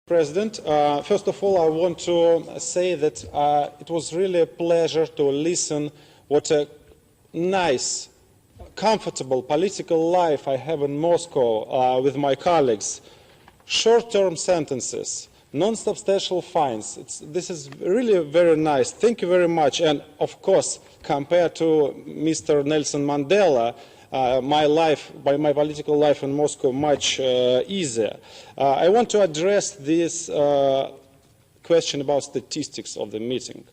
President, first of all, I want to say that it was really a pleasure to listen what a nice, comfortable political life I have in Moscow with my colleagues. Short-term sentences, non-substantial fines. This is really very nice. Thank you very much. And of course, compared to Mr. Nelson Mandela, my political life in Moscow much easier. I want to address this question about statistics of the meeting.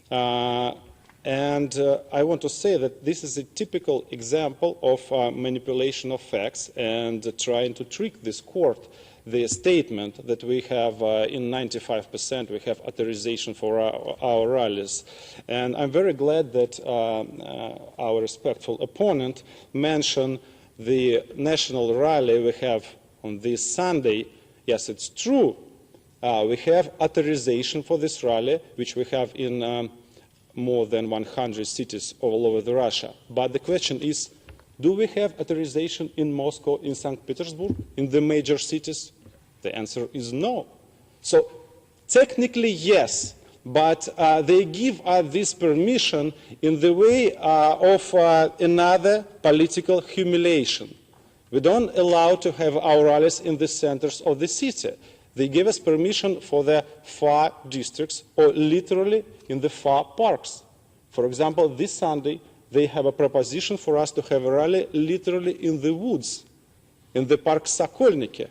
And I want to say that this is a typical example of manipulation of facts and trying to trick this court. The statement that we have in 95% we have authorization for our rallies. And I'm very glad that our respectful opponent mentioned the national rally we have on this Sunday. Yes, it's true. We have authorization for this rally, which we have in more than 100 cities all over Russia. But the question is, do we have authorization in Moscow, in St. Petersburg, in the major cities? The answer is no. So technically, yes, but they give us this permission in the way of another political humiliation. We don't allow to have our rallies in the centers of the city. They give us permission for the far districts or literally in the far parks. For example, this Sunday, they have a proposition for us to have a rally literally in the woods, in the park Sokolniki.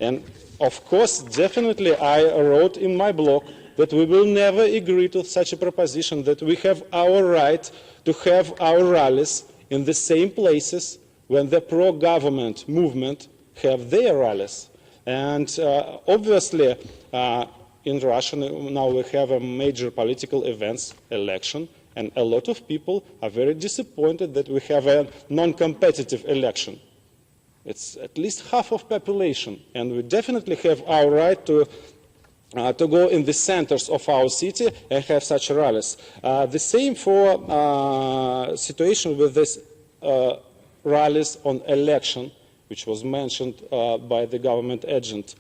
And of course, definitely I wrote in my blog that we will never agree to such a proposition, that we have our right to have our rallies in the same places when the pro-government movement have their rallies. And obviously, in Russia now we have a major political events, election, and a lot of people are very disappointed that we have a non-competitive election. It's at least half of population, and we definitely have our right to go in the centers of our city and have such rallies. The same for situation with this rallies on election, which was mentioned by the government agent.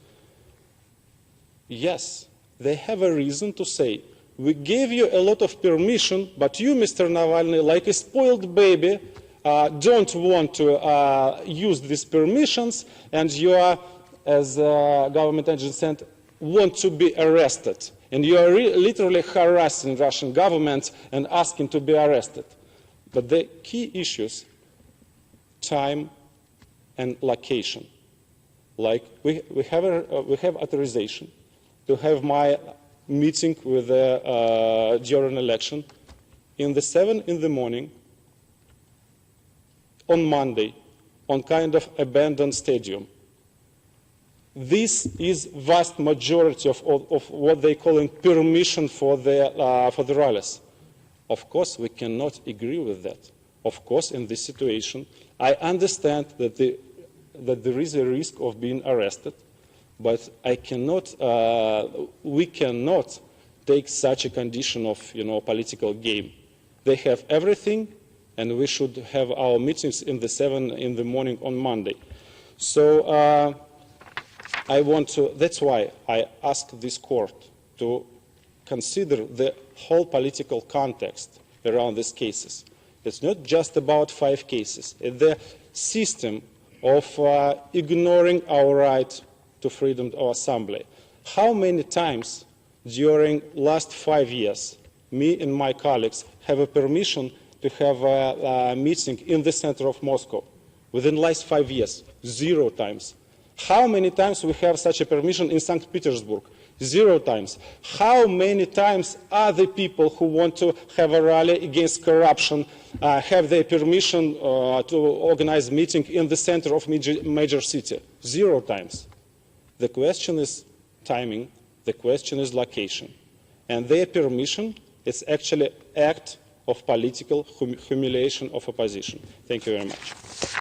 Yes, they have a reason to say, we gave you a lot of permission, but you, Mr. Navalny, like a spoiled baby, don't want to use these permissions, and you are, as government agent said, want to be arrested. And you are literally harassing Russian government and asking to be arrested. But the key issues, time and location. Like we have authorization to have my meeting with during election in the 7 in the morning on Monday on kind of abandoned stadium. This is vast majority of what they call permission for the rallies. Of course, we cannot agree with that. Of course, in this situation, I understand that there is a risk of being arrested, but I cannot, we cannot take such a condition of political game. They have everything, and we should have our meetings in the 7 in the morning on Monday. So that's why I ask this court to consider the whole political context around these cases. It's not just about 5 cases. It's the system of ignoring our right to freedom of assembly. How many times during last 5 years, me and my colleagues have a permission to have a meeting in the center of Moscow? Within the last 5 years, 0 times. How many times we have such a permission in St. Petersburg? 0 times. How many times other people who want to have a rally against corruption have their permission to organize meeting in the center of major city? 0 times. The question is timing. The question is location. And their permission is actually act of political humiliation of opposition. Thank you very much.